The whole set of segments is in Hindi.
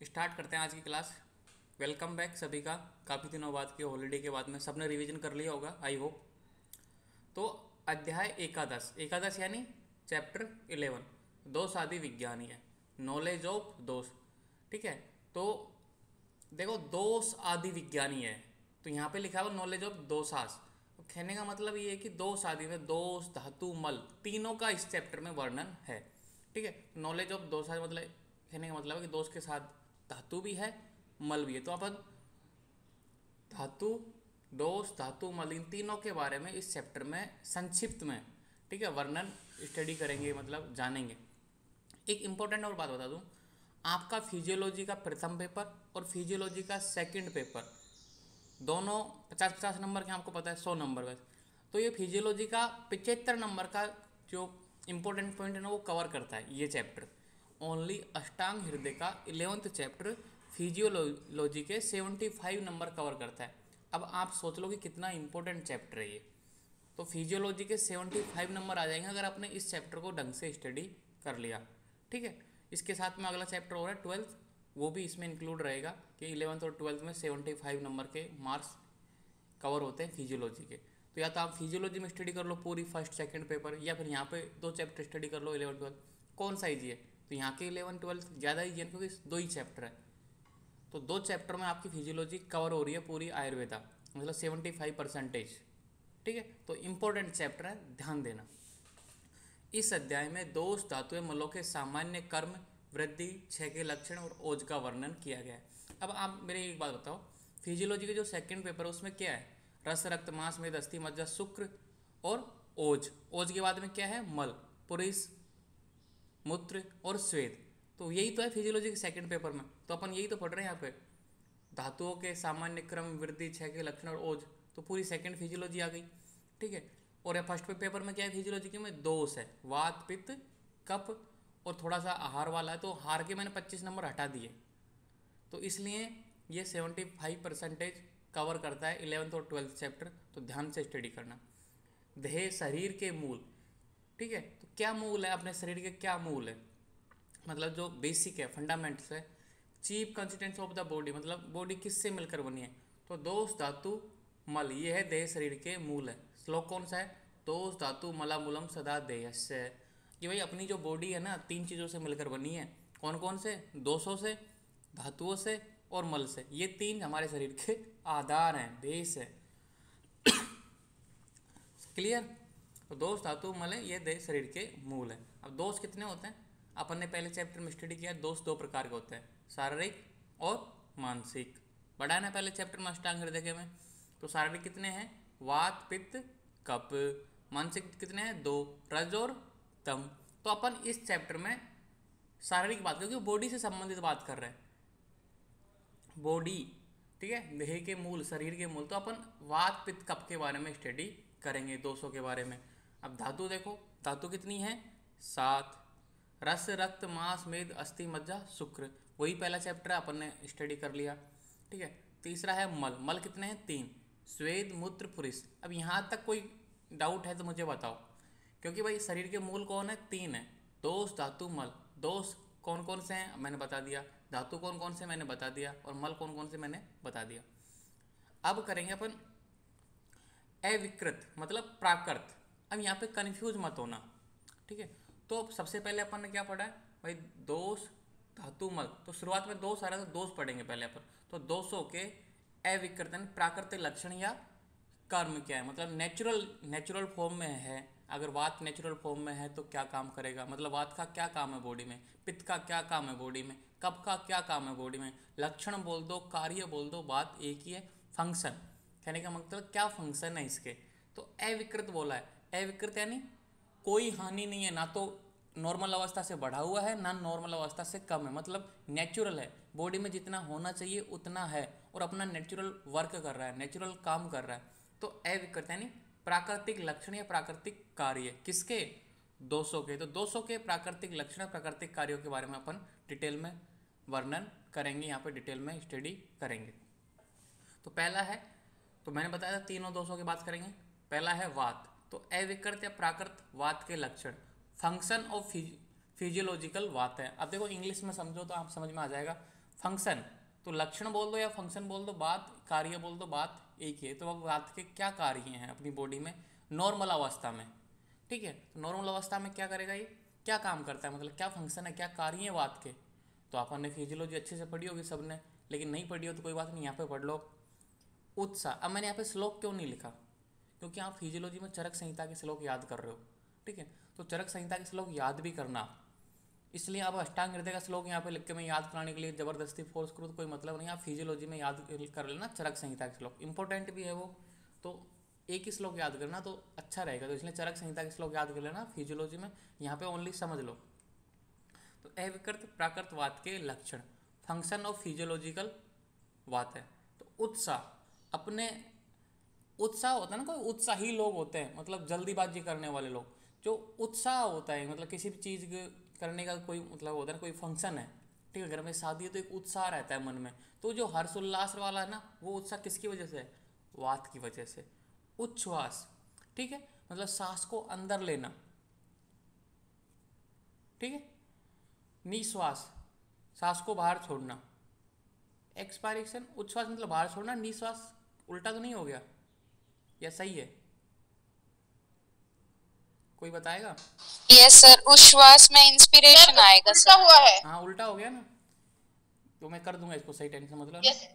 स्टार्ट करते हैं आज की क्लास। वेलकम बैक सभी का। काफ़ी दिनों बाद के हॉलीडे के बाद में सबने रिवीजन कर लिया होगा आई होप। तो अध्याय एकादश, एकादश यानी चैप्टर 11, दोष आदि विज्ञानी है, नॉलेज ऑफ दोष। ठीक है, तो देखो दोष आदि विज्ञानी है, तो यहाँ पे लिखा हुआ नॉलेज ऑफ दोषास। तो कहने का मतलब ये है कि दोष आदि में दोष, धातु, मल तीनों का इस चैप्टर में वर्णन है। ठीक है, नॉलेज ऑफ दोषास मतलब कहने का मतलब है कि दोष के साथ धातु भी है, मल भी है। तो अपन धातु, दोष, धातु, मल इन तीनों के बारे में इस चैप्टर में संक्षिप्त में, ठीक है, वर्णन स्टडी करेंगे, मतलब जानेंगे। एक इंपॉर्टेंट और बात बता दूं, आपका फिजियोलॉजी का प्रथम पेपर और फिजियोलॉजी का सेकंड पेपर दोनों 50-50 नंबर के, आपको पता है 100 नंबर बस। तो ये फिजियोलॉजी का 75 नंबर का जो इंपॉर्टेंट पॉइंट है ना वो कवर करता है ये चैप्टर। ओनली अष्टांग हृदय का 11th चैप्टर फिजियोलॉजी के 75 नंबर कवर करता है। अब आप सोच लो कि कितना इंपॉर्टेंट चैप्टर है ये। तो फिजियोलॉजी के 75 नंबर आ जाएंगे अगर आपने इस चैप्टर को ढंग से स्टडी कर लिया। ठीक है, इसके साथ में अगला चैप्टर हो रहा है 12th, वो भी इसमें इंक्लूड रहेगा कि 11th और 12th में 75 नंबर के मार्क्स कवर होते हैं फिजियोलॉजी के। तो या तो आप फिजियोलॉजी में स्टडी कर लो पूरी फर्स्ट सेकंड पेपर, या फिर यहाँ पे 2 चैप्टर स्टडी कर लो 11-12। कौन सा ईजी है? तो यहाँ के 11-12 ज़्यादा ईजी है क्योंकि 2 ही चैप्टर है। तो 2 चैप्टर में आपकी फिजियोलॉजी कवर हो रही है पूरी आयुर्वेदा, मतलब 75%। ठीक है, तो इंपॉर्टेंट चैप्टर है, ध्यान देना। इस अध्याय में दोष, धातु, मलों के सामान्य कर्म, वृद्धि, क्षय के लक्षण और ओज का वर्णन किया गया है। अब आप मेरे एक बात बताओ, फिजियोलॉजी के जो सेकंड पेपर है उसमें क्या है? रस, रक्त, मांस, मेद, अस्थि, मज्जा, शुक्र और ओज। ओज के बाद में क्या है? मल, पुरुष, मूत्र और स्वेद। तो यही तो है फिजियोलॉजी के सेकंड पेपर में। तो अपन यही तो पढ़ रहे हैं यहाँ पे, धातुओं के सामान्य क्रम, वृद्धि, क्षय के लक्षण और ओज। तो पूरी सेकंड फिजियोलॉजी आ गई। ठीक है, और ये फर्स्ट पेपर में क्या है फिजियोलॉजी के में? दोष है, वात, पित्त, कफ और थोड़ा सा आहार वाला है। तो हार के मैंने 25 नंबर हटा दिए, तो इसलिए ये 75% कवर करता है 11th और 12th चैप्टर। तो ध्यान से स्टडी करना। देह शरीर के मूल। ठीक है, तो क्या मूल है अपने शरीर के? क्या मूल है मतलब जो बेसिक है, फंडामेंट्स है। Chief constituents of the body, मतलब बॉडी किससे मिलकर बनी है? तो दोष, धातु, मल, ये है देह शरीर के मूल है। श्लोक कौन सा है? दोष, धातु, मला मूलम सदा देहस्य। कि भाई अपनी जो बॉडी है ना 3 चीज़ों से मिलकर बनी है। कौन कौन से? दोषों से, धातुओं से और मल से। ये 3 हमारे शरीर के आधार हैं, बेस है। क्लियर? तो दोष, धातु, मल है, ये देह शरीर के मूल है। अब दोष कितने होते हैं? अपन ने पहले चैप्टर में स्टडी किया, दोष 2 प्रकार के होते हैं, शारीरिक और मानसिक। पढ़ा है ना पहले चैप्टर में अष्टांग हृदय के में। तो शारीरिक कितने हैं? वात, पित्त, कफ। मानसिक कितने हैं? 2, रज और तम। तो अपन इस चैप्टर में शारीरिक बात, क्योंकि बॉडी से संबंधित बात कर रहे हैं, बॉडी। ठीक है, देह के मूल, शरीर के मूल। तो अपन वात, पित्त, कफ के बारे में स्टडी करेंगे, दोषों के बारे में। अब धातु देखो, धातु कितनी है? 7। रस, रक्त, मांस, मेद, अस्थि, मज्जा, शुक्र। वही पहला चैप्टर अपन ने स्टडी कर लिया। ठीक है, तीसरा है मल। मल कितने हैं? 3। स्वेद, मूत्र, पुरुष। अब यहाँ तक कोई डाउट है तो मुझे बताओ, क्योंकि भाई शरीर के मूल कौन है? 3 है, दोष, धातु, मल। दोष कौन कौन से हैं मैंने बता दिया, धातु कौन कौन से मैंने बता दिया, और मल कौन कौन से मैंने बता दिया। अब करेंगे अपन अविकृत मतलब प्राकृत। अब यहाँ पे कंफ्यूज मत होना। ठीक है, तो सबसे पहले अपन ने क्या पढ़ा है भाई? दोष, धातु, मल। तो शुरुआत में दोष आ रहा है तो दोष पढ़ेंगे पहले अपन। तो दोषों के अविकृत प्राकृतिक लक्षण या कर्म क्या है, मतलब नेचुरल फॉर्म में है। अगर वात नेचुरल फॉर्म में है तो क्या काम करेगा, मतलब वात का क्या काम है बॉडी में, पित्त का क्या काम है बॉडी में, कफ का क्या काम है बॉडी में। लक्षण बोल दो, कार्य बोल दो, बात एक ही है, फंक्शन। कहने का मतलब क्या फंक्शन है इसके। तो अविकृत बोला है। अविकृत यानी कोई हानि नहीं है, ना तो नॉर्मल अवस्था से बढ़ा हुआ है ना नॉर्मल अवस्था से कम है, मतलब नेचुरल है। बॉडी में जितना होना चाहिए उतना है और अपना नेचुरल वर्क कर रहा है, नेचुरल काम कर रहा है। तो अविकृत यानी प्राकृतिक लक्षण या प्राकृतिक कार्य किसके? दोषों के। तो दोषों के प्राकृतिक लक्षण, प्राकृतिक कार्यों के बारे में अपन डिटेल में वर्णन करेंगे, यहाँ पे डिटेल में स्टडी करेंगे। तो पहला है, तो मैंने बताया था तीनों दोषों की बात करेंगे। पहला है वात। तो अविकृत या प्राकृत वात के लक्षण, फंक्शन ऑफ फिजियोलॉजिकल वात है। अब देखो इंग्लिश में समझो तो आप समझ में आ जाएगा। फंक्शन, तो लक्षण बोल दो या फंक्शन बोल दो, बात कार्य बोल दो, बात एक ही है। तो अब बात के क्या कार्य हैं अपनी बॉडी में नॉर्मल अवस्था में, ठीक है। तो नॉर्मल अवस्था में क्या करेगा, ये क्या काम करता है, मतलब क्या फंक्शन है, क्या कार्य है बात के। तो अपन ने फिजियोलॉजी अच्छे से पढ़ी होगी सबने, लेकिन नहीं पढ़ी हो तो कोई बात नहीं, यहाँ पे पढ़ लो। उत्साह, अब मैंने यहाँ पे श्लोक क्यों नहीं लिखा, क्योंकि आप फिजियोलॉजी में चरक संहिता के श्लोक याद कर रहे हो, ठीक है। तो चरक संहिता के श्लोक याद भी करना, इसलिए आप अष्टांग हृदय का श्लोक यहाँ पे लिख के मैं याद कराने के लिए जबरदस्ती फोर्स करूँ तो कोई मतलब नहीं। आप फिजियोलॉजी में याद कर लेना चरक संहिता के श्लोक, इंपॉर्टेंट भी है वो, तो एक ही श्लोक याद करना तो अच्छा रहेगा। तो इसलिए चरक संहिता के श्लोक याद कर लेना फिजियोलॉजी में, यहाँ पे ओनली समझ लो। तो अविकृत प्राकृतवाद के लक्षण, फंक्शन ऑफ फिजियोलॉजिकल बात है। तो उत्साह, अपने उत्साह होता है ना, कोई उत्साही लोग होते हैं, मतलब जल्दीबाजी करने वाले लोग, जो उत्साह होता है मतलब किसी भी चीज़ करने का कोई मतलब होता है ना, कोई फंक्शन है, ठीक है, घर में शादी है तो एक उत्साह रहता है मन में। तो जो हर्ष उल्लास वाला है ना, वो उत्साह किसकी वजह से है, वात की वजह से। उच्छ्वास, ठीक है, मतलब सांस को अंदर लेना, ठीक है। निश्वास, सांस को बाहर छोड़ना। एक्सपायरेशन, उच्छ्वास मतलब बाहर छोड़ना, निश्वास उल्टा तो नहीं हो गया, या सही है, कोई बताएगा। यस सर, उच्छ्वास में इंस्पिरेशन आएगा उल्टा हुआ है। हाँ उल्टा हो गया ना, तो मैं कर दूंगा इसको सही, टेंशन मतलब। Yes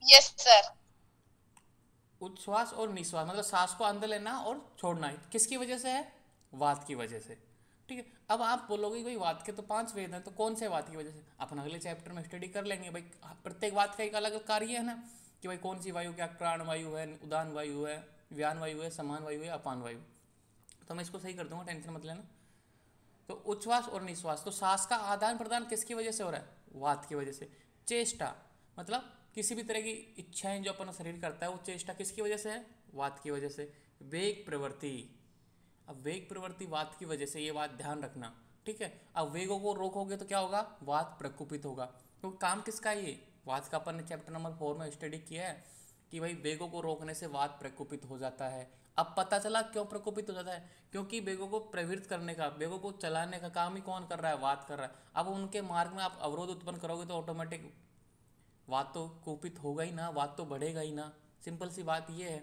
yes sir. उच्छ्वास और निश्वास मतलब सांस को अंदर लेना और छोड़ना, किसकी वजह से है, वात की वजह से, ठीक है। अब आप बोलोगे भाई वात के तो 5 वेद हैं, तो कौन से वात की वजह से, अपन अगले चैप्टर में स्टडी कर लेंगे भाई। प्रत्येक वात का एक अलग अलग कार्य है ना, कि भाई कौन सी वायु, क्या प्राण वायु है, उदान वायु है, व्यान वायु है, समान वायु है, अपान वायु। तो मैं इसको सही कर दूंगा, टेंशन मत लेना। तो उच्छ्वास और निश्वास, तो सांस का आदान प्रदान किसकी वजह से हो रहा है, वात की वजह से। चेष्टा, मतलब किसी भी तरह की इच्छाएं जो अपना शरीर करता है, वो चेष्टा किसकी वजह से है, वात की वजह से। वेग प्रवृत्ति, अब वेग प्रवृत्ति वात की वजह से, ये बात ध्यान रखना, ठीक है। अब वेगों को रोकोगे तो क्या होगा, वात प्रकोपित होगा। तो काम किसका है ये, वात का। अपन ने चैप्टर नंबर 4 में स्टडी किया है कि भाई वेगों को रोकने से वात प्रकोपित हो जाता है। अब पता चला क्यों प्रकोपित हो जाता है, क्योंकि वेगों को प्रवृत्त करने का, वेगों को चलाने का काम ही कौन कर रहा है, वात कर रहा है। अब उनके मार्ग में आप अवरोध उत्पन्न करोगे तो ऑटोमेटिक वात तो कुपित होगा ही ना, वात तो बढ़ेगा ही ना, सिंपल सी बात ये है।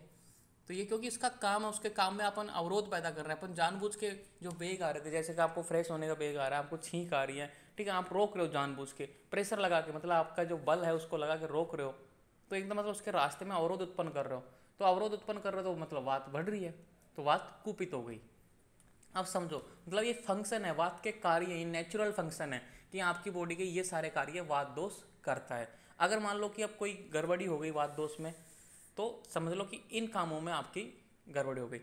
तो ये क्योंकि इसका काम है, उसके काम में अपन अवरोध पैदा कर रहे हैं। अपन जानबूझ के जो वेग आ रहे थे, जैसे कि आपको फ्रेश होने का वेग आ रहा है, आपको छींक आ रही है, ठीक है, आप रोक रहे हो जानबूझ के, प्रेशर लगा के, मतलब आपका जो बल है उसको लगा के रोक रहे हो, तो एकदम मतलब उसके रास्ते में अवरोध उत्पन्न कर रहे हो। तो अवरोध उत्पन्न कर रहे हो तो मतलब वात बढ़ रही है, तो वात कुपित हो गई। अब समझो, मतलब ये फंक्शन है वात के कार्य, ये नेचुरल फंक्शन है कि आपकी बॉडी के ये सारे कार्य वात दोष करता है। अगर मान लो कि अब कोई गड़बड़ी हो गई वात दोष में, तो समझ लो कि इन कामों में आपकी गड़बड़ी हो गई।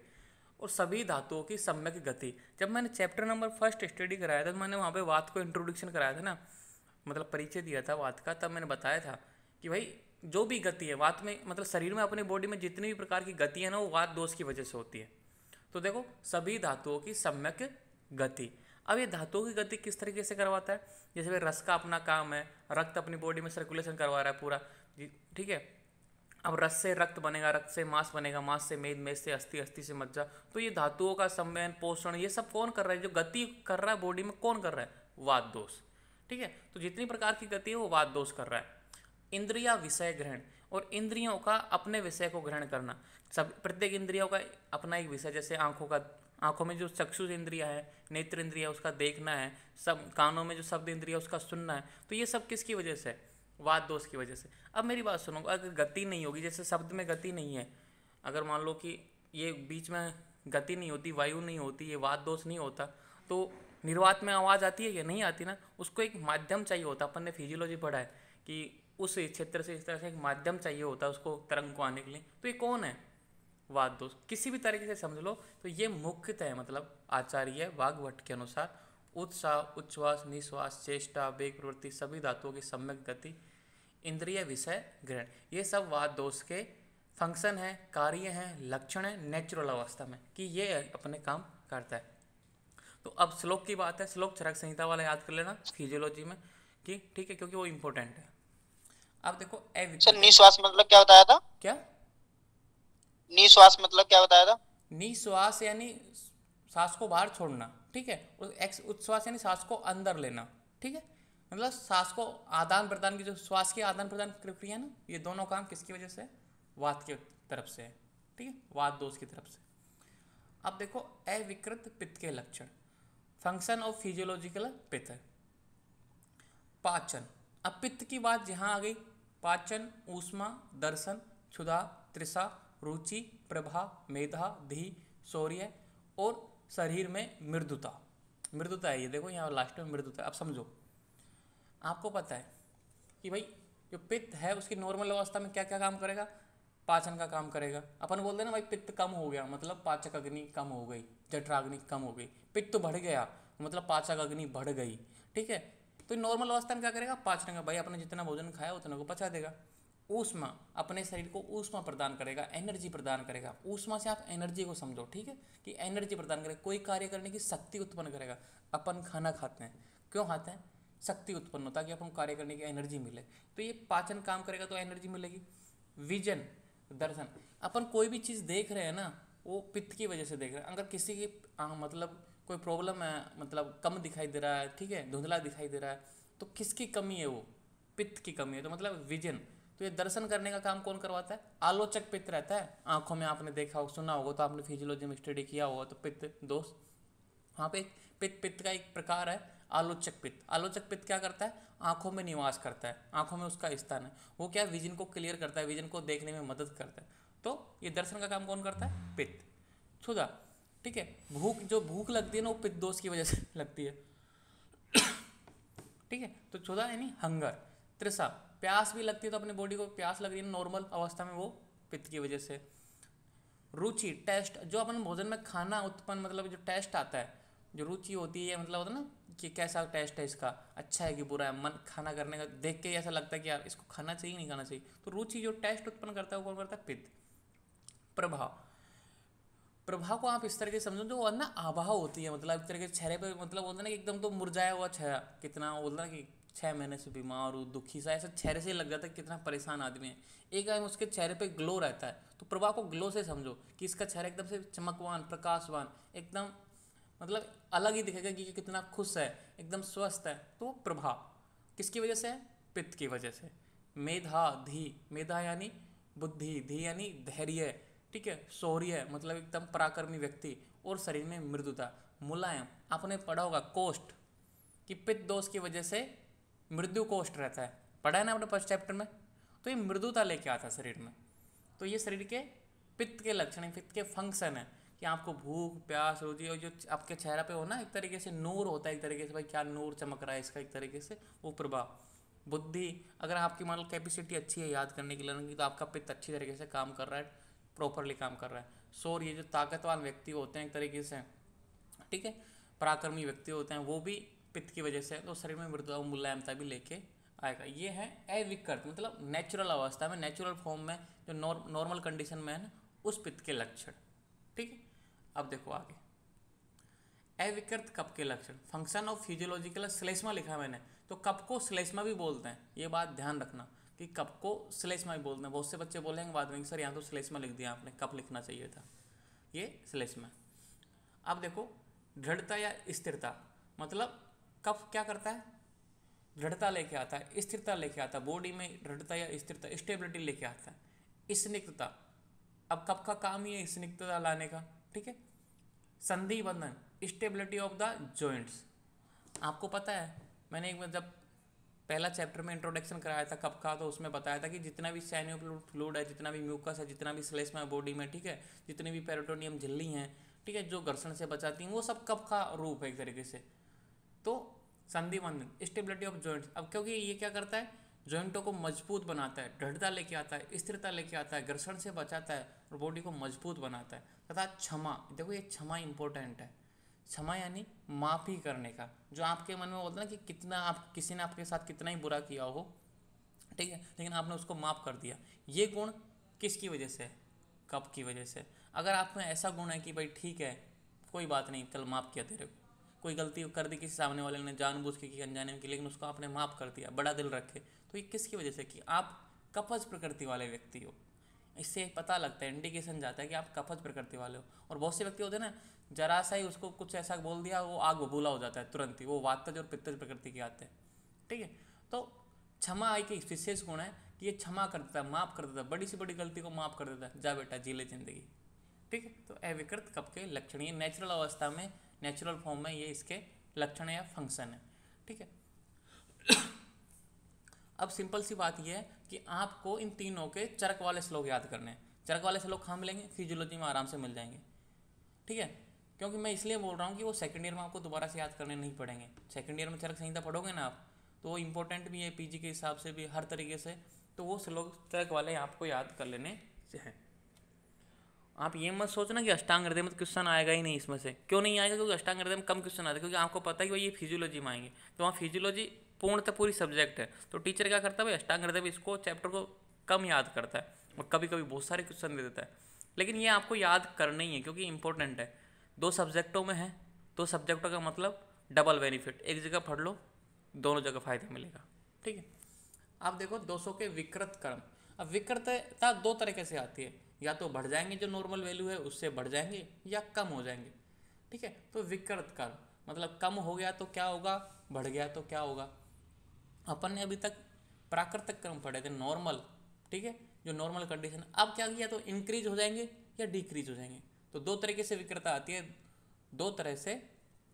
और सभी धातुओं की सम्यक गति, जब मैंने चैप्टर नंबर 1 स्टडी कराया था, तो मैंने वहाँ पे वात को इंट्रोडक्शन कराया था ना, मतलब परिचय दिया था वात का, तब मैंने बताया था कि भाई जो भी गति है वात में, मतलब शरीर में अपनी बॉडी में जितनी भी प्रकार की गति है ना, वो वात दोष की वजह से होती है। तो देखो, सभी धातुओं की सम्यक गति। अब ये धातुओं की गति किस तरीके से करवाता है, जैसे भाई रस का अपना काम है, रक्त अपनी बॉडी में सर्कुलेशन करवा रहा है पूरा, ठीक है। अब रस से रक्त बनेगा, रक्त से मांस बनेगा, मांस से मेद, मेद से अस्थि, अस्थि से मज्जा। तो ये धातुओं का संवहन, पोषण, ये सब कौन कर रहा है, जो गति कर रहा है बॉडी में, कौन कर रहा है, वात दोष, ठीक है। तो जितनी प्रकार की गति है वो वात दोष कर रहा है। इंद्रिया विषय ग्रहण, और इंद्रियों का अपने विषय को ग्रहण करना। सब प्रत्येक इंद्रियों का अपना एक विषय, जैसे आंखों का, आंखों में जो चक्षु इंद्रिया है, नेत्र इंद्रिया उसका देखना है, सब कानों में जो शब्द इंद्रिया उसका सुनना है। तो ये सब किसकी वजह से, वात दोष की वजह से। अब मेरी बात सुनो, अगर गति नहीं होगी, जैसे शब्द में गति नहीं है, अगर मान लो कि ये बीच में गति नहीं होती, वायु नहीं होती, ये वात दोष नहीं होता, तो निर्वात में आवाज़ आती है या नहीं आती ना, उसको एक माध्यम चाहिए होता। अपन ने फिजियोलॉजी पढ़ा है कि उस क्षेत्र से इस तरह से एक माध्यम चाहिए होता है उसको तरंग को आने के लिए। तो ये कौन है, वात दोष। किसी भी तरीके से समझ लो तो ये मुख्यतः है, मतलब आचार्य वाग्भट के अनुसार उत्साह, उच्छ्वास, निश्वास, चेष्टा, वेग प्रवृत्ति, सभी धातुओं की सम्यक गति, इंद्रिय विषय ग्रहण, ये सब वात दोष के फंक्शन है, कार्य हैं, लक्षण है नेचुरल अवस्था में, कि ये अपने काम करता है। तो अब श्लोक की बात है, श्लोक चरक संहिता वाला याद कर लेना फिजियोलॉजी में, कि ठीक है, क्योंकि वो इंपॉर्टेंट है। अब देखो सर निश्वास मतलब क्या बताया था, क्या निश्वास मतलब क्या बताया था, निश्वास यानी सांस को बाहर छोड़ना, ठीक है। और उच्छ्वास यानी सांस को अंदर लेना, ठीक है। मतलब श्वास को आदान प्रदान की जो श्वास की आदान प्रदान प्रक्रिया है ना, ये दोनों काम किसकी वजह से है? वात की तरफ से है, ठीक है, वात दोष की तरफ से। अब देखो अविकृत पित्त के लक्षण, फंक्शन ऑफ फिजियोलॉजिकल पित्त। पाचन, अब पित्त की बात जहाँ आ गई, पाचन, ऊष्मा, दर्शन, क्षुधा, तृषा, रुचि, प्रभा, मेधा, धी, शौर्य और शरीर में मृदुता। मृदुता है ये देखो यहाँ लास्ट में मृदुता। अब समझो, आपको पता है कि भाई जो पित्त है उसकी नॉर्मल अवस्था में क्या क्या काम करेगा? पाचन का काम करेगा। अपन बोलते हैं ना भाई पित्त कम हो गया मतलब पाचक अग्नि कम हो गई, जठराग्नि कम हो गई। पित्त बढ़ गया मतलब पाचक अग्नि बढ़ गई, ठीक है। तो नॉर्मल अवस्था में क्या करेगा? पाचन का, भाई अपने जितना भोजन खाया उतना को पचा देगा। ऊष्मा, अपने शरीर को ऊष्मा प्रदान करेगा, एनर्जी प्रदान करेगा। ऊष्मा से आप एनर्जी को समझो, ठीक है, कि एनर्जी प्रदान करेगा, कोई कार्य करने की शक्ति उत्पन्न करेगा। अपन खाना खाते हैं, क्यों खाते हैं? शक्ति उत्पन्न होता है कि अपन कार्य करने की एनर्जी मिले। तो ये पाचन काम करेगा तो एनर्जी मिलेगी। विजन, दर्शन, अपन कोई भी चीज़ देख रहे हैं ना वो पित्त की वजह से देख रहे हैं। अगर किसी की मतलब कोई प्रॉब्लम है, मतलब कम दिखाई दे रहा है, ठीक है, धुंधला दिखाई दे रहा है, तो किसकी कमी है? वो पित्त की कमी है। तो मतलब विजन, तो ये दर्शन करने का काम कौन करवाता है? आलोचक पित्त रहता है। आंखों में आपने देखा हो, सुना होगा, तो आपने फिजियोलॉजी में स्टडी किया होगा, तो पित्त दोष, वहाँ पे पित्त का एक प्रकार है आलोचक पित्त। आलोचक पित्त क्या करता है? आंखों में निवास करता है, आंखों में उसका स्थान है। वो क्या, विजन को क्लियर करता है, विजन को देखने में मदद करता है। तो ये दर्शन का काम कौन करता है? पित्त। क्षुधा, ठीक है, भूख, जो भूख लगती है ना वो पित्त दोष की वजह से लगती है, ठीक है। तो क्षुधा यानी हंगर। तृषा, प्यास भी लगती है, तो अपनी बॉडी को प्यास लग रही है नॉर्मल अवस्था में, वो पित्त की वजह से। रुचि, टेस्ट, जो अपन भोजन में खाना उत्पन्न, मतलब जो टेस्ट आता है, जो रुचि होती है, मतलब होता है ना कि कैसा टेस्ट है इसका, अच्छा है कि बुरा है, मन खाना करने का देख के ऐसा लगता है कि यार इसको खाना चाहिए नहीं खाना चाहिए। तो रुचि जो टेस्ट उत्पन्न करता है वो कौन करता है? पित्त। प्रभाव, प्रभाव को आप इस तरह से समझो, जो ना आभा होती है, मतलब एक तरह के चेहरे पे, मतलब बोलते ना कि एकदम तो मुरझाया हुआ चेहरा, कितना बोलता ना कि 6 महीने से बीमार हूँ, दुखी सा, ऐसा चेहरे से लग जाता है कितना परेशान आदमी है। एक टाइम उसके चेहरे पे ग्लो रहता है, तो प्रभाव को ग्लो से समझो कि इसका चेहरा एकदम से चमकवान, प्रकाशवान, एकदम मतलब अलग ही दिखेगा कि कितना खुश है, एकदम स्वस्थ है। तो प्रभाव किसकी वजह से है? पित्त की वजह से। मेधा, धी, मेधा यानी बुद्धि, धी यानी धैर्य, ठीक है, शौर्य मतलब एकदम पराक्रमी व्यक्ति, और शरीर में मृदुता, मुलायम। आपने पढ़ा होगा कोष्ठ, कि पित्त दोष की वजह से मृदु कोष्ठ रहता है, पढ़ा है ना अपने फर्स्ट चैप्टर में। तो ये मृदुता लेके आता है शरीर में। तो ये शरीर के पित्त के लक्षण है, पित्त के फंक्शन है, कि आपको भूख, प्यास, रुचि, और जो आपके चेहरा पे हो ना एक तरीके से नूर होता है, एक तरीके से भाई क्या नूर चमक रहा है इसका, एक तरीके से वो प्रभाव। बुद्धि, अगर आपकी मान लो कैपेसिटी अच्छी है याद करने की, लर्निंग की, तो आपका पित्त अच्छी तरीके से काम कर रहा है, प्रॉपरली काम कर रहा है। शौर्य, जो ताकतवान व्यक्ति होते हैं एक तरीके से, ठीक है, पराक्रमी व्यक्ति होते हैं, वो भी पित्त की वजह से, तो शरीर में मृदुता और मुलायमता भी लेके आएगा। ये है अविकृत, मतलब नेचुरल अवस्था में, नेचुरल फॉर्म में, जो नॉर्मल कंडीशन में है ना, उस पित्त के लक्षण, ठीक है। अब देखो आगे, अविकृत कफ के लक्षण, फंक्शन ऑफ फिजियोलॉजिकल, श्लेष्मा लिखा मैंने, तो कफ को श्लेष्मा भी बोलते हैं, ये बात ध्यान रखना कि कफ को श्लेष्मा भी बोलते हैं। बहुत से बच्चे बोलेंगे बाद में सर यहाँ तो श्लेष्मा लिख दिया आपने, कफ लिखना चाहिए था, ये श्लेष्मा। अब देखो दृढ़ता या स्थिरता, मतलब कफ क्या करता है? दृढ़ता लेके आता है, स्थिरता लेके आता है, बॉडी में दृढ़ता या स्थिरता, स्टेबिलिटी लेके आता है। स्निग्धता, अब कफ का काम ही है स्निग्धता लाने का, ठीक है। संधि बंधन, स्टेबिलिटी ऑफ द जॉइंट्स। आपको पता है मैंने एक बार जब पहला चैप्टर में इंट्रोडक्शन कराया था कफ का, तो उसमें बताया था कि जितना भी साइनोवियल फ्लूइड है, जितना भी म्यूकस है, जितना भी श्लेष्मा है बॉडी में, ठीक है, जितनी भी पेरिटोनियम झिल्ली हैं, ठीक है, जो घर्षण से बचाती हैं, वो सब कफ का रूप है एक तरीके से। तो संधि बंधन, स्टेबिलिटी ऑफ जॉइंट्स, अब क्योंकि ये क्या करता है? जॉइंटों को मजबूत बनाता है, दृढ़ता लेके आता है, स्थिरता लेके आता है, घर्षण से बचाता है और बॉडी को मजबूत बनाता है। तथा क्षमा, देखो ये क्षमा इंपॉर्टेंट है। क्षमा यानी माफ़ी करने का, जो आपके मन में बोलते हैं ना कि कितना आप, किसी ने आपके साथ कितना ही बुरा किया हो, ठीक है, लेकिन आपने उसको माफ़ कर दिया। ये गुण किसकी वजह से है? कफ की वजह से। अगर आप में ऐसा गुण है कि भाई ठीक है कोई बात नहीं, कल माफ़ किया तेरे को, कोई गलती कर दी किसी सामने वाले ने जानबूझ के की, अनजाने में की, लेकिन उसको आपने माफ़ कर दिया, बड़ा दिल रखे, तो ये किसकी वजह से? कि आप कफज प्रकृति वाले व्यक्ति हो। इससे पता लगता है, इंडिकेशन जाता है कि आप कफज प्रकृति वाले हो। और बहुत से व्यक्ति होते हैं ना, जरा सा ही उसको कुछ ऐसा बोल दिया वो आग बबूला हो जाता है तुरंत ही, वो वातज और पित्तज प्रकृति के आते हैं, ठीक है। तो क्षमा एक विशेष गुण है कि ये क्षमा कर देता है, माफ़ कर देता है, बड़ी से बड़ी गलती को माफ़ कर देता है, जा बेटा जी ले जिंदगी, ठीक है। तो अविकृत कब के लक्षण, ये नेचुरल अवस्था में, नेचुरल फॉर्म में ये इसके लक्षण या फंक्शन है, ठीक है। अब सिंपल सी बात यह है कि आपको इन तीनों के चरक वाले श्लोक याद करने हैं। चरक वाले श्लोक हम लेंगे, फिजियोलॉजी में आराम से मिल जाएंगे, ठीक है। क्योंकि मैं इसलिए बोल रहा हूँ कि वो सेकंड ईयर में आपको दोबारा से याद करने नहीं पड़ेंगे। सेकंड ईयर में चरक संहिता पढ़ोगे ना आप, तो वो इंपॉर्टेंट भी है पीजी के हिसाब से भी, हर तरीके से। तो वो श्लोक चरक वाले आपको याद कर लेने हैं। आप ये मत सोचना कि अष्टांग हृदय में क्वेश्चन आएगा ही नहीं इसमें से। क्यों नहीं आएगा? क्योंकि अष्टांग हृदय में कम क्वेश्चन आते हैं, क्योंकि आपको पता है कि भाई ये फिजियोलॉजी में आएंगे, तो वहाँ फिजियोलॉजी पूर्णतः पूरी सब्जेक्ट है। तो टीचर क्या करता है भाई, अष्टांग हृदय में इसको चैप्टर को कम याद करता है और कभी कभी बहुत सारे क्वेश्चन दे देता है, लेकिन ये आपको याद करना ही है क्योंकि इंपॉर्टेंट है। 2 सब्जेक्टों में है, 2 सब्जेक्टों का मतलब डबल बेनिफिट, एक जगह पढ़ लो दोनों जगह फायदा मिलेगा, ठीक है। आप देखो 200 के विकृत कर्म। अब विकृतता 2 तरीके से आती है, या तो बढ़ जाएंगे जो नॉर्मल वैल्यू है उससे बढ़ जाएंगे, या कम हो जाएंगे, ठीक है। तो विकृत कर्म मतलब कम हो गया तो क्या होगा, बढ़ गया तो क्या होगा। अपन ने अभी तक प्राकृतिक कर्म पढ़े थे, नॉर्मल, ठीक है, जो नॉर्मल कंडीशन। अब क्या किया, तो इंक्रीज हो जाएंगे या डिक्रीज हो जाएंगे। तो 2 तरीके से विकृतता आती है, 2 तरह से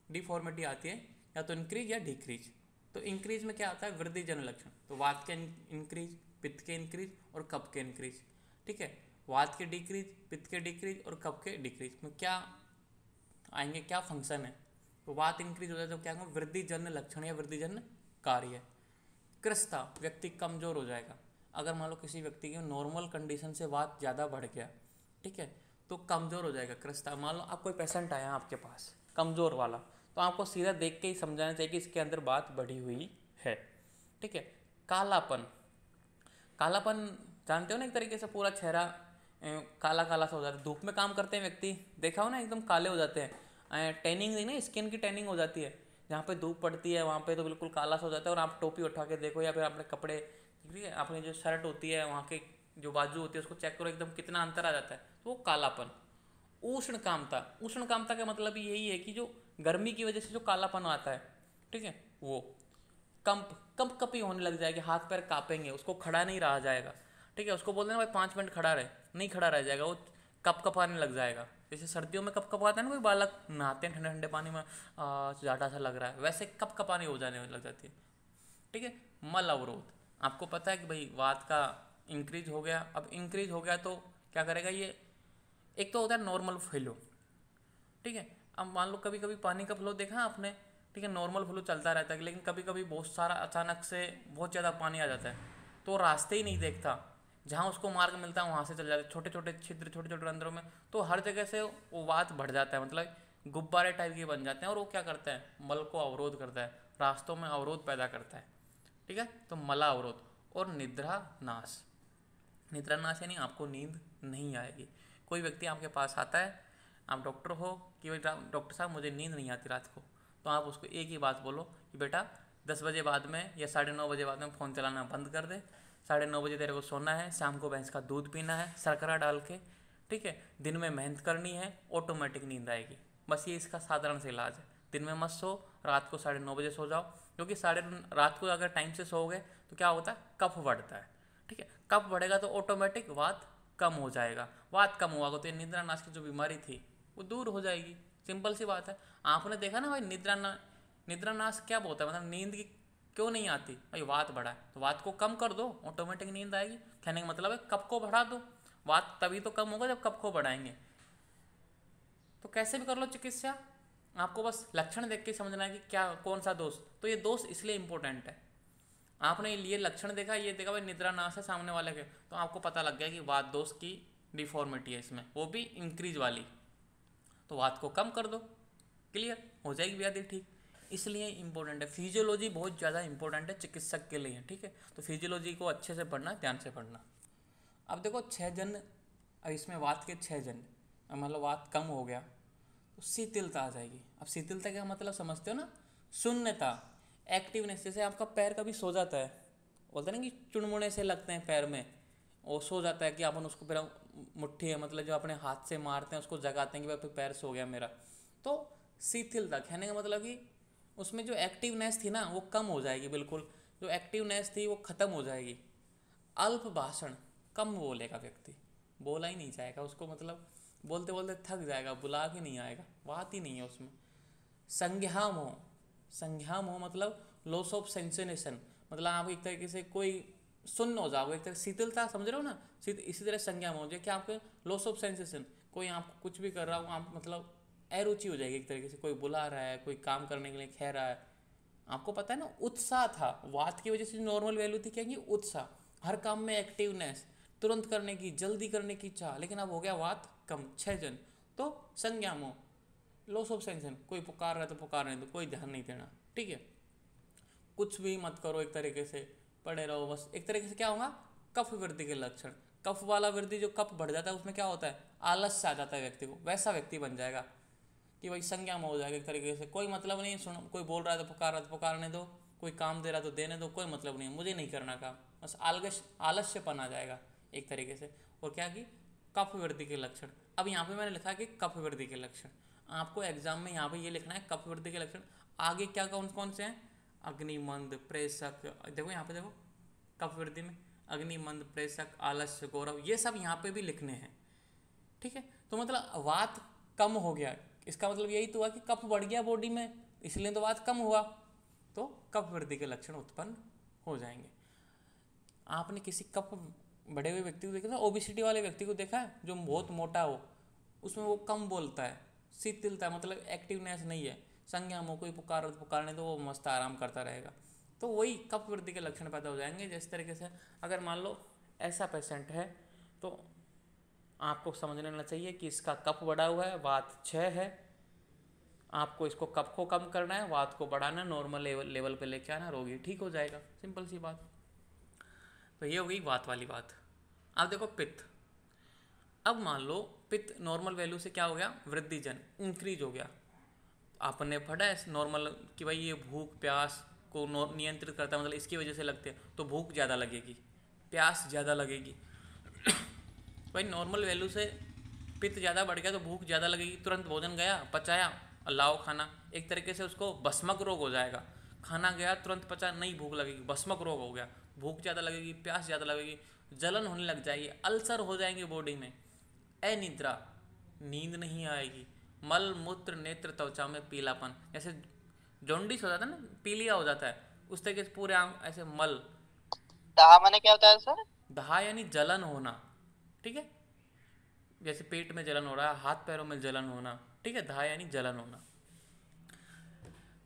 डिफॉर्मिटी आती है, या तो इंक्रीज या डिक्रीज। तो इंक्रीज में क्या आता है, वृद्धि जन लक्षण। तो वात के इंक्रीज, पित्त के इंक्रीज और कफ के इंक्रीज, ठीक है। वात के डिक्रीज, पित्त के डिक्रीज और कफ के डिक्रीज में क्या आएंगे, क्या फंक्शन है। तो वात इंक्रीज हो जाए तो क्या होगा, वृद्धि जन लक्षण या वृद्धि जन कार्य। कृष्णता, व्यक्ति कमजोर हो जाएगा। अगर मान लो किसी व्यक्ति की नॉर्मल कंडीशन से वात ज़्यादा बढ़ गया, ठीक है, तो कमजोर हो जाएगा। कृष्णता, मान लो आप कोई पेशेंट आया आपके पास कमजोर वाला, तो आपको सीधा देख के ही समझाना चाहिए कि इसके अंदर बात बढ़ी हुई है, ठीक है। कालापन, कालापन जानते हो ना, एक तरीके से पूरा चेहरा काला काला सा हो जाता है। धूप में काम करते हैं व्यक्ति, देखा हो ना, एकदम काले हो जाते हैं। टैनिंग नहीं ना, स्किन की टैनिंग हो जाती है, जहाँ पे धूप पड़ती है वहाँ पे तो बिल्कुल काला सा हो जाता है। और आप टोपी उठा के देखो या फिर अपने कपड़े, ठीक है, अपनी जो शर्ट होती है वहाँ के जो बाजू होती है उसको चेक करो, एकदम कितना अंतर आ जाता है। तो वो कालापन। उष्ण कामता, उष्ण कामता का मतलब यही है कि जो गर्मी की वजह से जो कालापन आता है, ठीक है, वो कंप कपी होने लग जाएगी, हाथ पैर कांपेंगे, उसको खड़ा नहीं रहा जाएगा, ठीक है। उसको बोल देना भाई 5 मिनट खड़ा रहे, नहीं खड़ा रह जाएगा, वो कप कपाने लग जाएगा। जैसे सर्दियों में कप कपाता है ना, कोई बालक नहाते हैं ठंडे ठंडे पानी में, ज़्यादा सा लग रहा है, वैसे कप कपाने हो जाने लग जाती है, ठीक है। मल अवरोध, आपको पता है कि भाई वात का इंक्रीज हो गया। अब इंक्रीज हो गया तो क्या करेगा ये, एक तो होता है नॉर्मल फ्लो, ठीक है। अब मान लो कभी कभी पानी का फ्लो देखा आपने, ठीक है, नॉर्मल फ्लो चलता रहता है, लेकिन कभी कभी बहुत सारा अचानक से बहुत ज़्यादा पानी आ जाता है, तो रास्ते ही नहीं देखता, जहाँ उसको मार्ग मिलता है वहाँ से चल जाता है, छोटे छोटे छिद्र, छोटे छोटे रंध्रों में। तो हर जगह से वो वात बढ़ जाता है, मतलब गुब्बारे टाइप के बन जाते हैं, और वो क्या करता है, मल को अवरोध करता है, रास्तों में अवरोध पैदा करता है, ठीक है। तो मला अवरोध। और निद्रा नाश, निद्रा नाश यानी आपको नींद नहीं आएगी। कोई व्यक्ति आपके पास आता है, आप डॉक्टर हो कि भाई डॉक्टर साहब मुझे नींद नहीं आती रात को, तो आप उसको एक ही बात बोलो कि बेटा 10 बजे बाद में या 9:30 बजे बाद में फ़ोन चलाना बंद कर दे, 9:30 बजे तेरे को सोना है, शाम को भैंस का दूध पीना है शर्करा डाल के, ठीक है, दिन में मेहनत करनी है, ऑटोमेटिक नींद आएगी। बस ये इसका साधारण से इलाज है। दिन में मत सो, रात को 9:30 बजे सो जाओ, क्योंकि रात को अगर टाइम से सोओगे तो क्या होता है, कफ बढ़ता है, ठीक है। कफ बढ़ेगा तो ऑटोमेटिक वात कम हो जाएगा, वात कम होगा तो ये निद्रा नाश की जो बीमारी थी वो दूर हो जाएगी। सिंपल सी बात है। आपने देखा ना भाई, निद्रा नाश क्या बोलता है, मतलब नींद की क्यों नहीं आती भाई, वात बढ़ा है तो वात को कम कर दो, ऑटोमेटिक नींद आएगी। कहने का मतलब है कफ को बढ़ा दो, वात तभी तो कम होगा जब कफ को बढ़ाएंगे। तो कैसे भी कर लो चिकित्सा, आपको बस लक्षण देख के समझना है कि क्या कौन सा दोष। तो ये दोष इसलिए इंपॉर्टेंट है, आपने ये लक्षण देखा, ये देखा भाई निद्रा नाश है सामने वाले के, तो आपको पता लग गया कि वात दोष की डिफॉर्मिटी है इसमें, वो भी इंक्रीज वाली। तो वात को कम कर दो, क्लियर हो जाएगी व्याधि ठीक। इसलिए इंपॉर्टेंट है, फिजियोलॉजी बहुत ज़्यादा इंपॉर्टेंट है चिकित्सक के लिए, ठीक है। तो फिजियोलॉजी को अच्छे से पढ़ना, ध्यान से पढ़ना। अब देखो 6 जन, अब इसमें वात के 6 जन, मतलब वात कम हो गया तो शिथिलता आ जाएगी। अब शिथिलता का मतलब समझते हो ना, शून्यता, एक्टिवनेस। जैसे आपका पैर कभी सो जाता है, बोलते हैं ना कि चुनमुने से लगते हैं पैर में, वो सो जाता है कि अपन उसको फिर मुट्ठी है, मतलब जो अपने हाथ से मारते हैं उसको जगाते हैं कि भाई पैर सो गया मेरा। तो शिथिलता कहने का मतलब कि उसमें जो एक्टिवनेस थी ना वो कम हो जाएगी बिल्कुल, जो एक्टिवनेस थी वो खत्म हो जाएगी। अल्प भाषण, कम बोलेगा व्यक्ति, बोला ही नहीं जाएगा उसको, मतलब बोलते बोलते थक जाएगा, बुला के नहीं आएगा, बात ही नहीं है उसमें। संज्ञा मोह, संज्ञा मोह मतलब लॉस ऑफ सेंसेशन, मतलब आप एक तरीके से कोई सुन्न हो जाओगे, एक तरह शीतलता, समझ रहे हो ना, इसी तरह संज्ञा मोह जो कि आपके लॉस ऑफ सेंसेशन, कोई आपको कुछ भी कर रहा हो आप मतलब अरुचि हो जाएगी एक तरीके से, कोई बुला रहा है, कोई काम करने के लिए कह रहा है, आपको पता है ना। उत्साह था, वात की वजह से नॉर्मल वैल्यू थी क्या कि उत्साह, हर काम में एक्टिवनेस, तुरंत करने की, जल्दी करने की चाह, लेकिन अब हो गया वात कम, 6 जन। तो संज्ञा मोह, लॉस ऑफ सेंसन, कोई पुकार रहा है तो पुकारने दो, कोई ध्यान नहीं देना, ठीक है, कुछ भी मत करो, एक तरीके से पड़े रहो बस, एक तरीके से क्या होगा, कफ वृद्धि के लक्षण। कफ वाला वृद्धि, जो कफ बढ़ जाता है उसमें क्या होता है, आलस्य आ जाता है व्यक्ति को, वैसा व्यक्ति बन जाएगा कि भाई संज्ञा में हो जाएगा एक तरीके से, कोई मतलब नहीं, सुनो कोई बोल रहा है तो पुकार रहा है तो पुकारने दो, कोई काम दे रहा है तो देने दो, कोई मतलब नहीं, मुझे नहीं करना काम, बस आलस्यपन आ जाएगा एक तरीके से। और क्या कि कफ वृद्धि के लक्षण, अब यहाँ पे मैंने लिखा है कि कफ वृद्धि के लक्षण, आपको एग्जाम में यहाँ पे ये लिखना है कफ वृद्धि के लक्षण। आगे क्या कौन कौन से हैं, अग्निमंद, प्रेषक, देखो यहाँ पे देखो कफ वृद्धि में अग्निमंद, प्रेषक, आलस्य, गौरव, ये सब यहाँ पे भी लिखने हैं, ठीक है। तो मतलब वात कम हो गया, इसका मतलब यही तो हुआ कि कफ बढ़ गया बॉडी में, इसलिए तो वात कम हुआ, तो कफ वृद्धि के लक्षण उत्पन्न हो जाएंगे। आपने किसी कफ बढ़े हुए व्यक्ति को देखा था, ओबिसिटी वाले व्यक्ति को देखा है, जो बहुत मोटा हो, उसमें वो कम बोलता है, शीतलता मतलब एक्टिवनेस नहीं है, संज्ञा मोह, कोई पुकारने तो वो मस्त आराम करता रहेगा, तो वही कफ वृद्धि के लक्षण पैदा हो जाएंगे। जिस तरीके से अगर मान लो ऐसा पेशेंट है तो आपको समझ लेना चाहिए कि इसका कफ बढ़ा हुआ है, वात 6 है, आपको इसको कफ को कम करना है, वात को बढ़ाना, नॉर्मल लेवल पे लेके आना, रोगी ठीक हो जाएगा, सिंपल सी बात। तो ये हो गई वात वाली बात। अब देखो पित्त, अब मान लो पित्त नॉर्मल वैल्यू से क्या हो गया, वृद्धिजन, इंक्रीज हो गया। आपने पढ़ा है नॉर्मल कि भाई ये भूख प्यास को नियंत्रित करता है, मतलब इसकी वजह से लगते हैं, तो भूख ज़्यादा लगेगी, प्यास ज़्यादा लगेगी। भाई नॉर्मल वैल्यू से पित्त ज़्यादा बढ़ गया तो भूख ज़्यादा लगेगी, तुरंत भोजन गया, पचाया, लाओ खाना, एक तरीके से उसको भस्मक रोग हो जाएगा, खाना गया तुरंत पचा, नहीं भूख लगेगी, भस्मक रोग हो गया, भूख ज़्यादा लगेगी, प्यास ज़्यादा लगेगी, जलन होने लग जाएगी, अल्सर हो जाएंगे बॉडी में, अनिद्रा, नींद नहीं आएगी, मल मूत्र नेत्र त्वचा में पीलापन, जैसे जॉन्डिस हो जाता है ना, पीलिया हो जाता है, उस तरीके से पूरे आंख ऐसे मल। दहा माने क्या होता है सर? दहा यानी जलन होना, ठीक है, जैसे पेट में जलन हो रहा है, हाथ पैरों में जलन होना, ठीक है, दहा यानी जलन होना।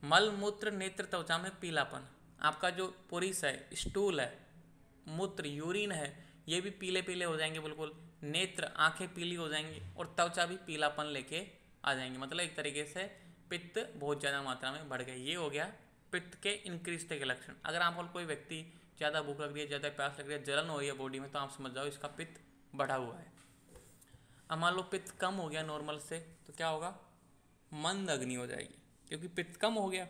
मल मूत्र नेत्र त्वचा में पीलापन, आपका जो पुरीस है, स्टूल है, मूत्र यूरिन है, ये भी पीले पीले हो जाएंगे बिल्कुल, नेत्र आंखें पीली हो जाएंगी, और त्वचा भी पीलापन लेके आ जाएंगे, मतलब एक तरीके से पित्त बहुत ज़्यादा मात्रा में बढ़ गया। ये हो गया पित्त के इंक्रीज के लक्षण। अगर आपको कोई व्यक्ति ज़्यादा भूख लग रही है, ज़्यादा प्यास लग रही है, जलन हो रही है बॉडी में, तो आप समझ जाओ इसका पित्त बढ़ा हुआ है। अब मान लो पित्त कम हो गया नॉर्मल से, तो क्या होगा, मंद अग्नि हो जाएगी, क्योंकि पित्त कम हो गया।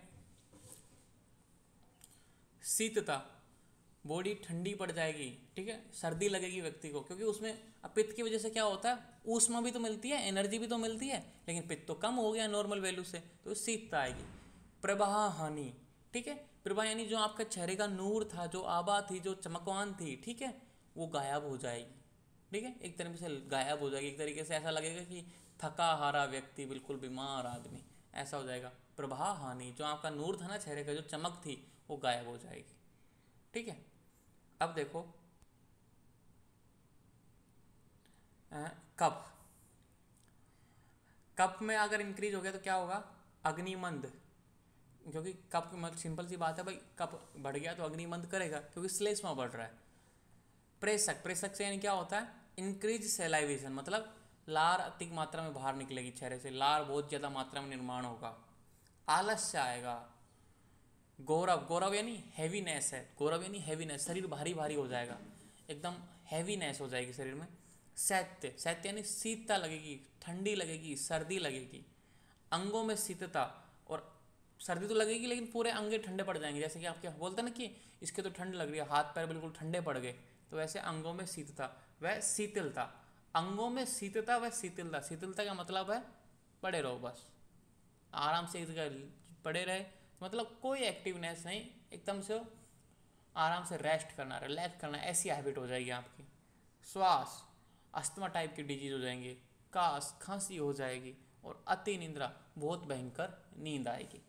शीतता, बॉडी ठंडी पड़ जाएगी, ठीक है, सर्दी लगेगी व्यक्ति को, क्योंकि उसमें अब पित्त की वजह से क्या होता है, ऊष्मा भी तो मिलती है, एनर्जी भी तो मिलती है, लेकिन पित्त तो कम हो गया नॉर्मल वैल्यू से, तो शीतता आएगी। प्रवाह हानि, ठीक है, प्रवाह यानी जो आपका चेहरे का नूर था, जो आभा थी, जो चमकवान थी, ठीक है, वो गायब हो जाएगी, ठीक है, एक तरीके से गायब हो जाएगी, एक तरीके से ऐसा लगेगा कि थका हारा व्यक्ति, बिल्कुल बीमार आदमी, ऐसा हो जाएगा। प्रवाह हानि, जो आपका नूर था ना चेहरे का, जो चमक थी, वो गायब हो जाएगी, ठीक है। अब देखो कफ, कफ में अगर इंक्रीज हो गया तो क्या होगा, अग्निमंद, क्योंकि कफ मतलब सिंपल सी बात है भाई, कफ बढ़ गया तो अग्निमंद करेगा, क्योंकि श्लेष्मा बढ़ रहा है। प्रेषक, प्रेषक से यानी क्या होता है, इंक्रीज सेलाइवेशन, मतलब लार अधिक मात्रा में बाहर निकलेगी चेहरे से, लार बहुत ज़्यादा मात्रा में निर्माण होगा, आलस्य आएगा। गौरव, गौरव यानी हैवीनेस है, गौरव यानी हैवीनेस, शरीर भारी भारी हो जाएगा, एकदम हैवीनेस हो जाएगी शरीर में। शैत्य, शैत्य यानी शीतता लगेगी, ठंडी लगेगी, सर्दी लगेगी, अंगों में शीतता, और सर्दी तो लगेगी लेकिन पूरे अंगे ठंडे पड़ जाएंगे, जैसे कि आप क्या बोलते हैं ना कि इसके तो ठंड लग रही है, हाथ पैर बिल्कुल ठंडे पड़ गए, तो वैसे अंगों में शीतता वह शीतलता, अंगों में शीतता वह शीतलता। शीतलता का मतलब है पड़े रहो बस, आराम से एक जगह पड़े रहे, मतलब कोई एक्टिवनेस नहीं, एकदम से आराम से रेस्ट करना, रिलैक्स करना, ऐसी हैबिट हो जाएगी आपकी। श्वास, अस्थमा टाइप की डिजीज हो जाएंगे, कास, खांसी हो जाएगी, और अति निंद्रा, बहुत भयंकर नींद आएगी।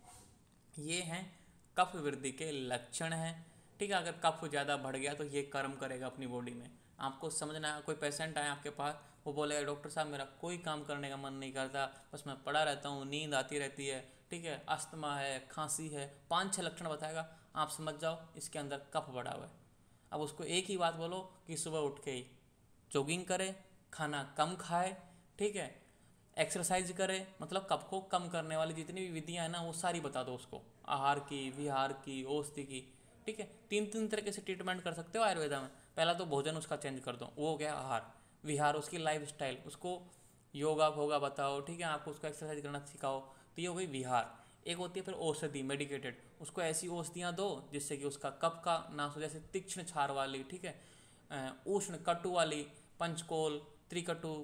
ये हैं कफ वृद्धि के लक्षण हैं। ठीक है, अगर कफ ज़्यादा बढ़ गया तो ये कर्म करेगा अपनी बॉडी में। आपको समझना है, कोई पेशेंट आए आपके पास, वो बोलेगा डॉक्टर साहब मेरा कोई काम करने का मन नहीं करता, बस मैं पड़ा रहता हूँ, नींद आती रहती है, ठीक है, अस्थमा है, खांसी है, 5-6 लक्षण बताएगा, आप समझ जाओ इसके अंदर कफ बढ़ा हुआ है। अब उसको एक ही बात बोलो कि सुबह उठ के ही जॉगिंग करे, खाना कम खाए, ठीक है, एक्सरसाइज करे, मतलब कफ को कम करने वाली जितनी भी विधियां हैं ना वो सारी बता दो उसको, आहार की, विहार की, औषधि की। ठीक है, 3 तरीके से ट्रीटमेंट कर सकते हो आयुर्वेदा में। पहला तो भोजन उसका चेंज कर दो, वो हो गया आहार। विहार उसकी लाइफ स्टाइल, उसको योगा भोगा बताओ, ठीक है, आपको उसको एक्सरसाइज करना सिखाओ, तो ये हो गई विहार। एक होती है फिर औषधि, मेडिकेटेड, उसको ऐसी औषधियाँ दो जिससे कि उसका कफ का नाश हो, जैसे तीक्ष्ण क्षार वाली, ठीक है, उष्ण कटु वाली, पंचकोल, त्रिकटु,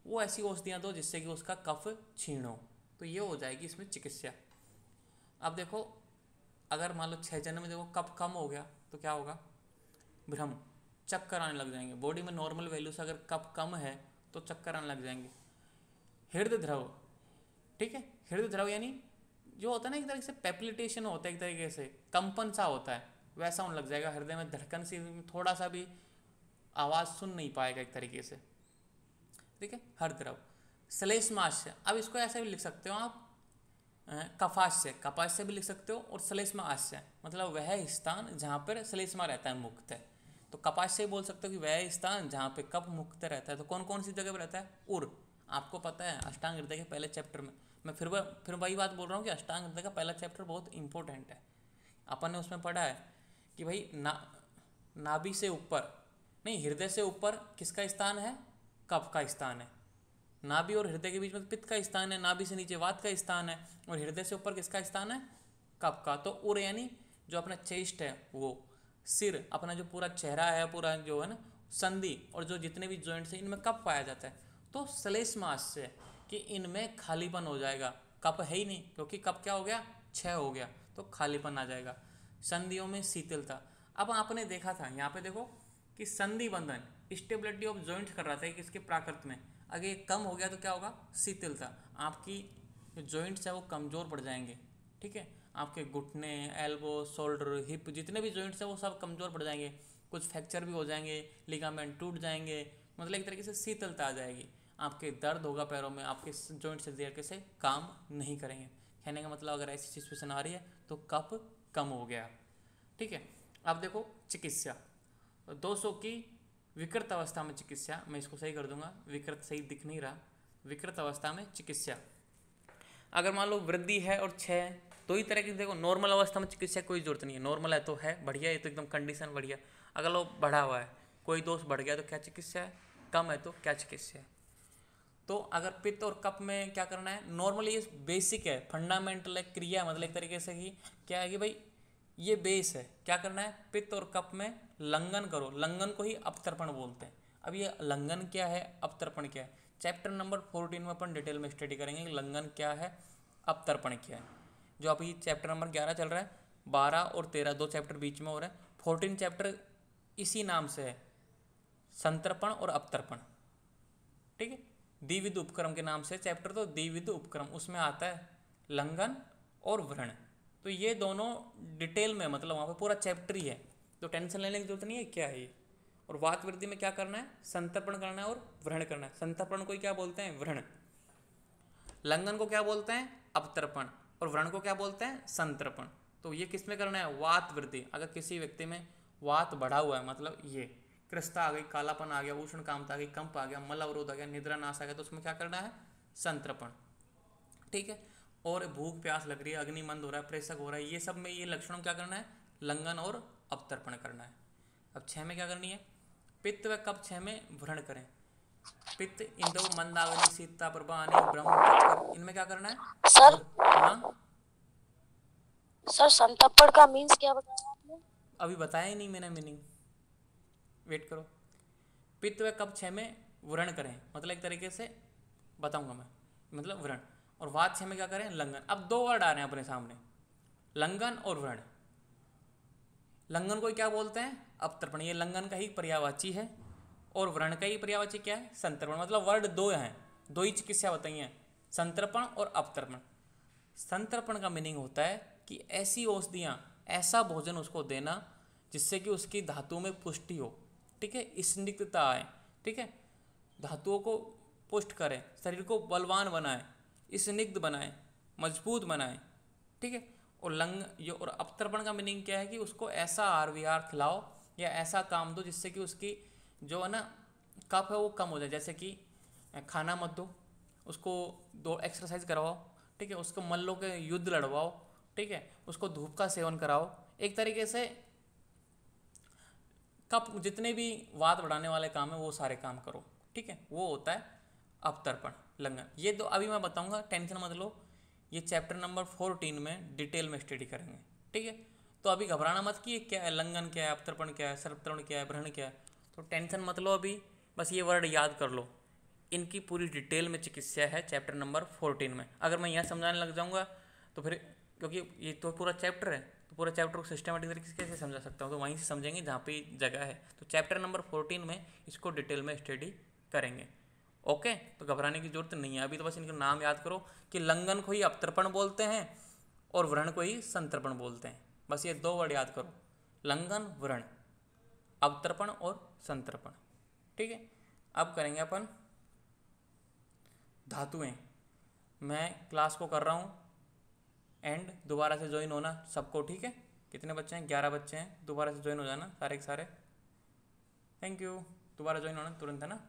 वो ऐसी औषधियाँ दो जिससे कि उसका कफ क्षीण हो। तो ये हो जाएगी इसमें चिकित्सा। अब देखो, अगर मान लो 6 जन में देखो कफ कम हो गया तो क्या होगा, भ्रम, चक्कर आने लग जाएंगे बॉडी में। नॉर्मल वैल्यू से अगर कफ कम है तो चक्कर आने लग जाएंगे। हृदय द्रव, ठीक है, हृदय द्रव यानी जो होता है ना एक तरीके से पैपिलिटेशन होता है, एक तरीके से कंपन सा होता है, वैसा होने लग जाएगा। हृदय में धड़कन से थोड़ा सा भी आवाज़ सुन नहीं पाएगा एक तरीके से, ठीक है। हर द्रव, श्लेष्माश्य, अब इसको ऐसे भी लिख सकते हो आप, कफाश्य, कपाश्य भी लिख सकते हो, और श्लेष्माश्य मतलब वह स्थान जहाँ पर श्लेष्मा रहता है, मुक्त है। तो कपाश्य बोल सकते हो कि वह स्थान जहाँ पे कफ मुक्त रहता है। तो कौन कौन सी जगह पर रहता है, उर, आपको पता है अष्टांग हृदय के पहले चैप्टर में, मैं फिर वही बात बोल रहा हूँ कि अष्टांग हृदय का पहला चैप्टर बहुत इंपॉर्टेंट है। अपन ने उसमें पढ़ा है कि भाई नाभि से ऊपर नहीं, हृदय से ऊपर किसका स्थान है, कफ का स्थान है। नाभि और हृदय के बीच में पित्त का स्थान है, नाभि से नीचे वात का स्थान है, और हृदय से ऊपर किसका स्थान है, कफ का। तो उर यानी जो अपना चेस्ट है, वो सिर, अपना जो पूरा चेहरा है, पूरा जो है ना संधि, और जो जितने भी जॉइंट्स हैं इनमें कफ पाया जाता है। तो श्लेष्माश्य कि इनमें खालीपन हो जाएगा, कफ है ही नहीं, क्योंकि कफ क्या हो गया, क्षय हो गया, तो खालीपन आ जाएगा। संधियों में शीतलता, अब आपने देखा था यहाँ पे देखो कि संधि बंधन, स्टेबिलिटी ऑफ जॉइंट्स कर रहा था कि इसके प्राकृत में, अगर ये कम हो गया तो क्या होगा, शीतलता, आपकी जो जॉइंट्स है वो कमज़ोर पड़ जाएंगे, ठीक है, आपके घुटने, एल्बो, शोल्डर, हिप, जितने भी जॉइंट्स हैं वो सब कमज़ोर पड़ जाएंगे, कुछ फ्रैक्चर भी हो जाएंगे, लिगामेंट टूट जाएंगे, मतलब एक तरीके से शीतलता आ जाएगी, आपके दर्द होगा पैरों में, आपके जॉइंट्स से तरीके से काम नहीं करेंगे। कहने का मतलब अगर ऐसी सिचुएशन आ रही है तो कफ कम हो गया, ठीक है। अब देखो चिकित्सा, 200 की विकृत अवस्था में चिकित्सा, मैं इसको सही कर दूंगा, विकृत सही दिख नहीं रहा, विकृत अवस्था में चिकित्सा। अगर मान लो वृद्धि है और 6, दो ही तरह की, देखो नॉर्मल अवस्था में चिकित्सा कोई जरूरत नहीं है, नॉर्मल है तो है बढ़िया, ये तो एकदम कंडीशन बढ़िया। अगर लो बढ़ा हुआ है, कोई दोष बढ़ गया तो क्या चिकित्सा है, कम है तो क्या चिकित्सा है। तो अगर पित्त और कफ में क्या करना है, नॉर्मली ये बेसिक है, फंडामेंटल है, क्रिया, मतलब एक तरीके से कि क्या है कि भाई ये बेस है, क्या करना है, पित्त और कफ में लंघन करो, लंघन को ही अपतर्पण बोलते हैं। अब ये लंघन क्या है, अपतर्पण क्या है, चैप्टर नंबर 14 में अपन डिटेल में स्टडी करेंगे कि लंघन क्या है, अपतर्पण क्या है। जो अभी चैप्टर नंबर 11 चल रहा है, 12 और 13 2 चैप्टर बीच में हो रहा है, 14 चैप्टर इसी नाम से है, संतर्पण और अपतर्पण, ठीक है, द्विविध उपक्रम के नाम से चैप्टर, तो द्विविध उपक्रम उसमें आता है लंघन और व्रण। तो ये दोनों डिटेल में, मतलब वहाँ पे पूरा चैप्टर ही है, तो टेंशन लेने की जरूरत नहीं है क्या है ये। और वात वृद्धि में क्या करना है, संतर्पण करना है और व्रण करना है। संतर्पण को क्या बोलते हैं, व्रण। लंघन को क्या बोलते हैं, अपतर्पण, और व्रण को क्या बोलते हैं, संतर्पण। तो ये किस में करना है, वात वृद्धि। अगर किसी व्यक्ति में वात बढ़ा हुआ है, मतलब ये कृष्णता आ गई, कालापन आ गया, उष्ण कामता आ गई, कंप आ गया, मल अवरोध आ गया, निद्रा नाश आ गया, तो उसमें क्या करना है, संतर्पण, ठीक है। और भूख प्यास लग रही है, अग्निमंद हो रहा है, प्रेषक हो रहा है, ये सब में ये लक्षणों क्या करना है, लंघन और अपतर्पण करना है। अब 6 में क्या करनी है, पित्त व कफ 6 में व्रण करें। पित्त, इंदु, मंदाग्नि, शीतता, प्रभानि, ब्रह्म, चक्कर, इनमें क्या करना है सर। हाँ सर संतप्पण का मीन्स क्या बताया आपने, अभी बताया ही नहीं मैंने मीनिंग, वेट करो। पित्त व कफ 6 में व्रण करें, मतलब एक तरीके से बताऊंगा मैं, मतलब व्रण। और वात 6 में क्या करें, लंघन। अब 2 वर्ड आ रहे हैं अपने सामने, लंघन और व्रण। लंघन को क्या बोलते हैं? अवतर्पण। ये लंघन का ही पर्यायवाची है। और व्रण का ही पर्यायवाची क्या है? संतर्पण। मतलब वर्ड दो हैं, दो ही चिकित्सा बताई हैं, संतर्पण और अवतर्पण। संतर्पण का मीनिंग होता है कि ऐसी औषधियाँ, ऐसा भोजन उसको देना जिससे कि उसकी धातुओं में पुष्टि हो, ठीक है, स्निग्धता आए, ठीक है, धातुओं को पुष्ट करें, शरीर को बलवान बनाए, स्निग्ध बनाए, मजबूत बनाए, ठीक है। और अवतर्पण का मीनिंग क्या है कि उसको ऐसा आहार विहार खिलाओ या ऐसा काम दो जिससे कि उसकी जो है ना कफ है वो कम हो जाए। जैसे कि खाना मत दो उसको, दो एक्सरसाइज करवाओ, ठीक है, उसको मल्लों के युद्ध लड़वाओ, ठीक है, उसको धूप का सेवन कराओ। एक तरीके से कफ, जितने भी वात बढ़ाने वाले काम है वो सारे काम करो, ठीक है, वो होता है अवतर्पण, लंघन। ये दो अभी मैं बताऊंगा, टेंशन मत लो, ये चैप्टर नंबर 14 में डिटेल में स्टडी करेंगे, ठीक है। तो अभी घबराना मत कि ये क्या है, लंघन क्या है, अवतर्पण क्या है, सर्वतरण क्या है, भ्रण क्या है, तो टेंशन मत लो अभी, बस ये वर्ड याद कर लो। इनकी पूरी डिटेल में चिकित्सा है चैप्टर नंबर 14 में। अगर मैं यहाँ समझाने लग जाऊँगा तो फिर, क्योंकि ये तो पूरा चैप्टर है, तो पूरा चैप्टर को सिस्टमेटिक तरीके से कैसे समझा सकता हूँ, तो वहीं से समझेंगे जहाँ पे जगह है। तो चैप्टर नंबर 14 में इसको डिटेल में स्टडी करेंगे, ओके। तो घबराने की जरूरत नहीं है, अभी तो बस इनका नाम याद करो कि लंघन को ही अवतर्पण बोलते हैं और व्रण को ही संतर्पण बोलते हैं। बस ये दो वर्ड याद करो, लंघन, व्रण, अवतर्पण और संतर्पण, ठीक है। अब करेंगे अपन धातुएं। मैं क्लास को कर रहा हूँ एंड, दोबारा से ज्वाइन होना सबको, ठीक है। कितने बच्चे हैं? 11 बच्चे हैं, दोबारा से ज्वाइन हो जाना सारे के सारे। थैंक यू, दोबारा ज्वाइन होना तुरंत, है ना।